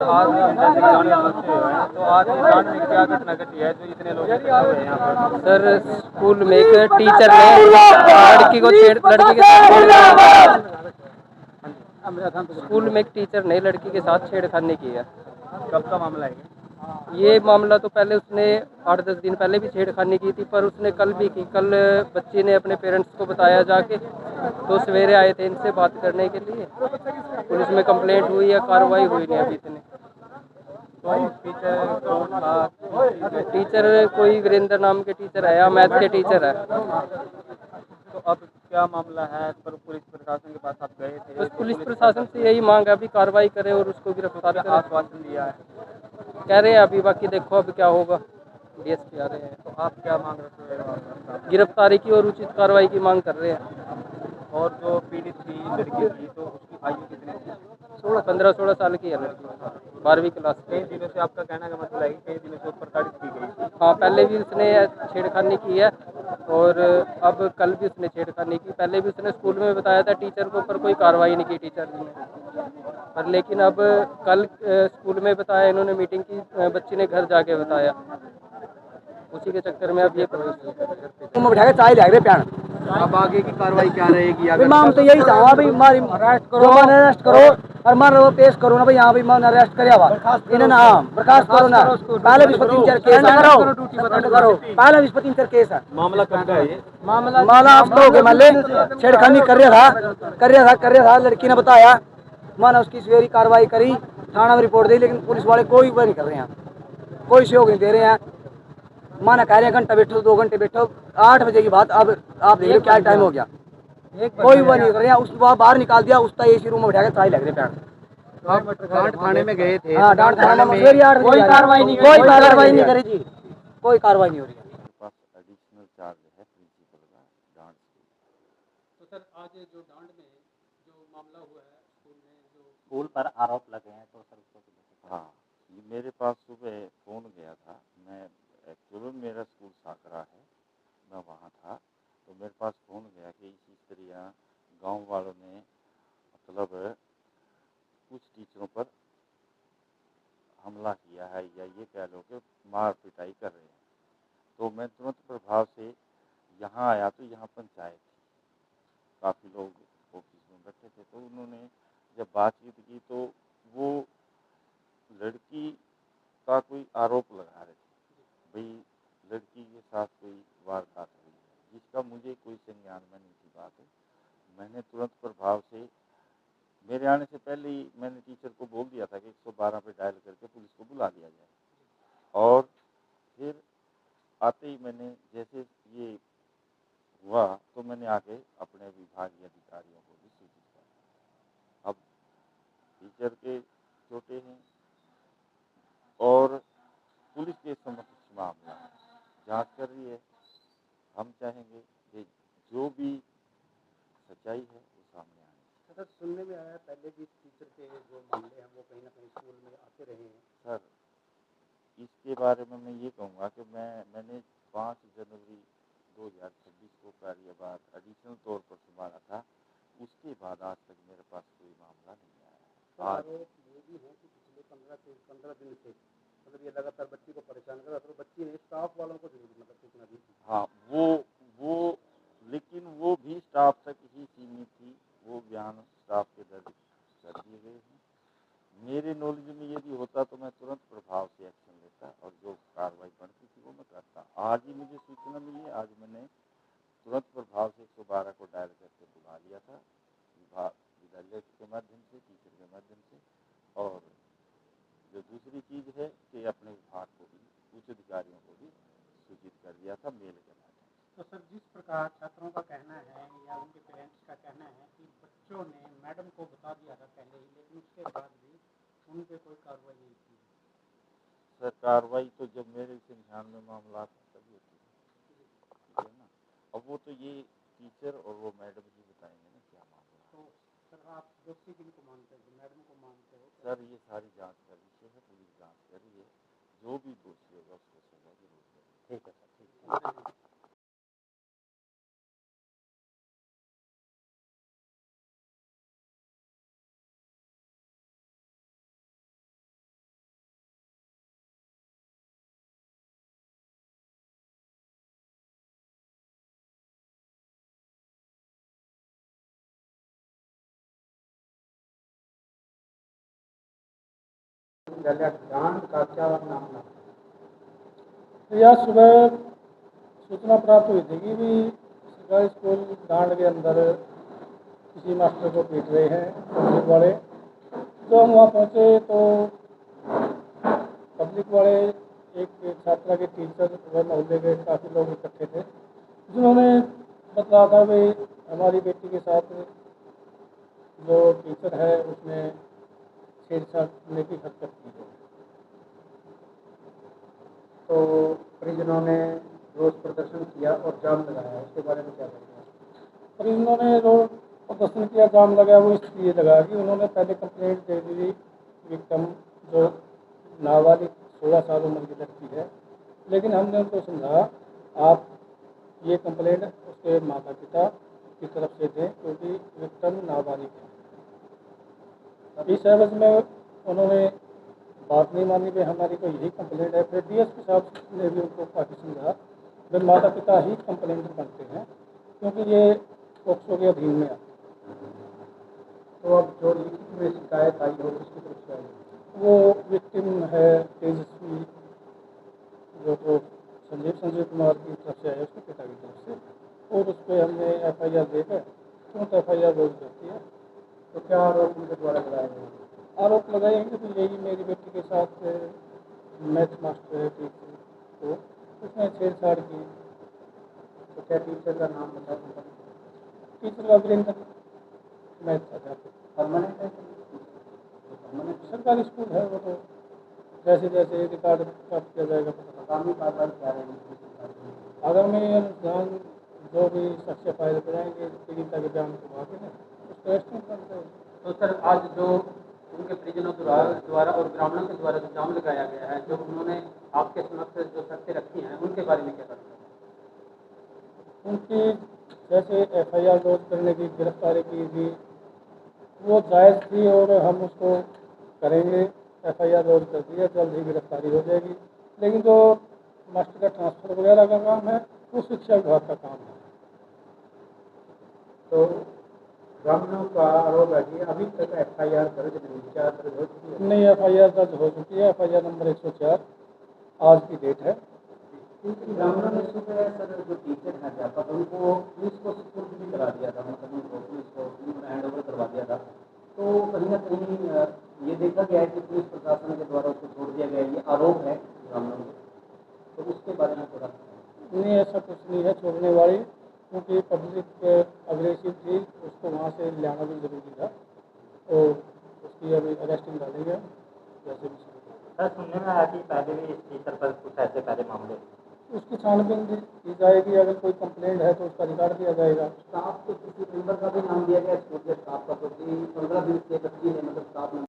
आज जैसे ग्रामीण बच्चे हैं तो आज इस कांड में क्या घटना घटी है जो इतने लोग इकट्ठा हुए हैं यहाँ पर? सर स्कूल में एक टीचर ने लड़की के साथ स्कूल में एक टीचर ने लड़की के साथ छेड़खानी की है। कब का मामला है ये मामला तो पहले उसने 8-10 दिन पहले भी छेड़खानी की थी, पर उसने कल भी की। कल बच्ची ने अपने पेरेंट्स को बताया जाके, तो सवेरे आए थे इनसे बात करने के लिए। पुलिस में कंप्लेंट हुई है, कार्रवाई हुई नहीं अभी इतने। तो टीचर कौन था? टीचर कोई वीरेंद्र नाम के टीचर है, मैथ के टीचर है। तो अब क्या मामला है? पर पुलिस प्रशासन के पास आप गए थे? बस पुलिस प्रशासन से यही मांग है, अभी कार्रवाई करे और उसको गिरफ्तार करें। आश्वासन दिया है, कह रहे हैं अभी, बाकी देखो अब क्या होगा। डीएसपी आ रहे हैं। तो आप क्या मांग रहे हो? गिरफ्तारी की और उचित कार्रवाई की मांग कर रहे हैं। और जो पीड़ित थी लड़की थी तो उसकी आयु कितनी थी? 15-16 साल की है लड़की, 12वीं क्लास कई की। दिनों से आपका कहना का मतलब है कि कई दिनों से ऊपर तारीफ की गई थी। हाँ, पहले भी उसने छेड़खानी की है और अब कल भी उसने छेड़खानी की। पहले भी उसने स्कूल में बताया था टीचर को, पर कोई कार्रवाई नहीं की टीचर ने। पर लेकिन अब कल स्कूल में बताया इन्होंने, मीटिंग की, बच्ची ने घर जाके बताया। उसी के चक्कर में अब ये बिठा के चाय लग रहे प्यान। अब आगे की कार्रवाई क्या रहेगी? अभी मैं तो यही चाहूँगा भाई, हमारी अरेस्ट करो और मार पेश करो ना भाई। यहाँ भाई मैं अरेस्ट करे इन्हें ना बर्खास्त करो ना। पहले भी 3-4 केस करो, पहले भी 3-4 केस है। मामला कब का है ये? माला आप कहोगे मान ले छेड़खानी कर रहा था लड़की ने बताया। मैंने उसकी सवेरी कार्रवाई करी, थाना में रिपोर्ट दी, लेकिन पुलिस वाले कोई नहीं कर रहे हैं, कोई सहयोग नहीं दे रहे हैं। माना कह रहे हैं घंटा बैठो, 2 घंटे बैठो। 8 बजे की बात, अब आप देख लो क्या टाइम हो गया, कोई वो नहीं कर रहे हैं। उसके बाद बाहर निकाल दिया, उसका एसी रूम में बैठा के चाय लग रहे पैर। आप डांट थाने में गए थे? हाँ, डांट थाने में कोई कार्रवाई नहीं करी जी, कोई कार्रवाई नहीं हो रही है। पास एडिशनल चार्ज है प्रिंसिपल का डांट। तो सर आज जो डांड में जो मामला हुआ है स्कूल में, जो स्कूल पर आरोप लगे हैं, तो सर उसको हाँ, ये मेरे पास सुबह फ़ोन गया था। मैं एक्चुअली मेरा स्कूल साकरा है, मैं वहाँ था, तो मेरे पास फ़ोन गया कि इसी तरह गांव वालों ने मतलब कुछ टीचरों पर हमला किया है, या ये कह लो कि मार पिटाई कर रहे हैं। तो मैं तुरंत प्रभाव से यहाँ आया, तो यहाँ पंचायत थी, काफ़ी लोग ऑफिस में बैठे थे। तो उन्होंने जब बातचीत की तो वो लड़की का कोई आरोप लगा रहे थे, भाई लड़की के साथ कोई वारदात हुई है, जिसका मुझे कोई संज्ञान में नहीं थी बात है। मैंने तुरंत प्रभाव से, मेरे आने से पहले ही मैंने टीचर को बोल दिया था कि 112 पे डायल करके पुलिस को बुला लिया जाए। और फिर आते ही मैंने जैसे ये हुआ तो मैंने आके अपने विभागीय अधिकारियों को भी सूचित किया। अब टीचर के छोटे हैं और पुलिस के समक्ष मामला है, जांच कर रही है। हम चाहेंगे कि जो भी सच्चाई है वो सामने आए। सर सुनने में आया पहले भी टीचर के जो मामले हैं वो कहीं ना कहीं स्कूल में आते रहे हैं। सर इसके बारे में मैं ये कहूँगा कि मैंने 5 जनवरी 2026 को कार्यभार एडिशनल तौर पर संभाला था, उसके बाद आज तक मेरे पास कोई मामला नहीं आया। आरोप ये भी है कि पिछले 15 दिन से मतलब ये लगातार बच्ची को परेशान कर रहा था। बच्ची ने स्टाफ वालों को जरूर मतलब सूचना दी थी। हाँ, वो लेकिन वो भी स्टाफ तक ही सीमित थी, वो बयान स्टाफ के दर्ज कर दिए गए हैं। मेरे नॉलेज में यदि होता तो मैं तुरंत प्रभाव से एक्शन लेता और जो कार्रवाई बनती थी वो मैं करता। आज ही मुझे सूचना मिली, आज मैंने तुरंत प्रभाव से 112 को डायल करके बुला लिया था, विद्यालय के माध्यम से, टीचर के माध्यम से। और जो दूसरी चीज़ है कि अपने विभाग को भी, उच्च अधिकारियों को भी सूचित कर दिया था मेल के माध्यम से। तो सर जिस प्रकार छात्रों का कहना है या उनके पेरेंट्स का कहना है कि बच्चों ने मैडम को बता दिया था पहले ही, लेकिन उसके बाद भी उन पर कोई कार्रवाई नहीं की। सर कार्रवाई तो जब मेरे संज्ञान में मामला तभी होती है, ठीक है ना। अब वो तो ये टीचर और वो मैडम जी बताएंगे ना क्या मामला। तो सर आप दोषी किनको मानते हो, मैडम को मानते हो? सर ये सारी जांच का विषय है, पुलिस जांच कर रही है, जो भी दोषी होगा उसको सजा जरूर देगी। ठीक है सर, ठीक है। विद्यालय डांड का क्या मामला? तो यह सुबह सूचना प्राप्त हुई थी कि भी सरकारी स्कूल डांड के अंदर किसी मास्टर को पीट रहे हैं पब्लिक वाले। तो हम वहाँ पहुँचे तो पब्लिक वाले एक छात्रा के टीचर व मोहल्ले के काफ़ी लोग इकट्ठे थे, जिन्होंने बताया था भाई हमारी बेटी के साथ जो टीचर है उसने छेड़छाड़ करने की हरकत की है। तो परिजनों ने रोष प्रदर्शन किया और जाम लगाया, उसके बारे में क्या कहेंगे? और इन्होंने रोड प्रदर्शन किया, जाम लगाया, वो इसलिए लगा कि उन्होंने पहले कंप्लेंट दे दी विक्टिम जो नाबालिग 16 साल उम्र की लड़की है। लेकिन हमने उनको समझा आप ये कंप्लेंट उसके माता पिता की तरफ से दें क्योंकि विक्टिम नाबालिग है। इस एवज में उन्होंने बात नहीं मानी कि हमारी तो यही कंप्लेंट है। फिर डीएसपी साहब ने भी उनको काफ़ी समझा कि माता पिता ही कंप्लेंट बनते हैं क्योंकि ये पोक्सो के अधीन में आते हैं। तो अब जो लिखित में शिकायत आई हो किसकी तरफ से आई? वो विक्टिम है तेजस्वी जो तो संजीव कुमार की तरफ से है, उसके पिता की तरफ से, और उस पर हमने FIR देकर तुरंत FIR दर्ज करती है। तो क्या आरोप उनके द्वारा लगाए गए? आरोप लगाएंगे तो यही मेरी बेटी के साथ मैथ मास्टर है टीचर को उसने छेड़छाड़ की। तो क्या टीचर का नाम बता सकते? टीचर का वीरेंद्र मैथ अध्यापक। परमानेंट है? सरकारी स्कूल है वो, तो जैसे जैसे रिकॉर्ड प्राप्त किया जाएगा पता आगामी कार्रवाई क्या रहेगी? आगामी अनुसंधान जो भी सच्चे फायदे कराएंगे पीड़िता के बयान को आगे है उसको एस्टिमेट करते हैं। तो सर आज जो उनके परिजनों द्वारा और ग्रामीणों के द्वारा जो जाम लगाया गया है, जो उन्होंने आपके समक्ष जो शर्तें रखी हैं उनके बारे में क्या करते हैं? उनकी जैसे FIR दर्ज करने की गिरफ्तारी की थी वो जायज़ थी और हम उसको करेंगे। FIR दर्ज कर दिया, जल्द ही गिरफ्तारी हो जाएगी। लेकिन जो मास्टर का ट्रांसफ़र वगैरह का काम है वो शिक्षा विभाग का काम है। तो ग्रामीणों का आरोप है कि अभी तक FIR दर्ज नहीं, क्या दर्ज हो चुकी है? नहीं, FIR दर्ज हो चुकी है। FIR नंबर 104 आज की डेट है। क्योंकि ग्रामीणों ने सुबह सर जो टीचर हैं अध्यापक उनको पुलिस को सुपुर्द भी करा दिया था, मतलब उनको पुलिस को उन्होंने हैंड ओवर करवा दिया था। तो कहीं ना कहीं ये देखा गया है कि पुलिस प्रशासन के द्वारा उसको छोड़ दिया गया, ये आरोप है ग्रामीणों को। तो उसके बारे में थोड़ा नहीं, ऐसा कुछ नहीं है छोड़ने वाली, क्योंकि पब्लिक अग्रेसिव थी, उसको वहाँ से लाना भी जरूरी था और उसकी अभी अरेस्टिंग डालेंगे जैसे भी। सर सुनने में आया कि पहले भी इस टीचर पर कुछ ऐसे पहले मामले, उसकी छानबीन की जाएगी। अगर कोई कंप्लेंट है तो उसका रिकॉर्ड दिया जाएगा। स्टाफ के किसी मेंबर का भी नाम दिया गया?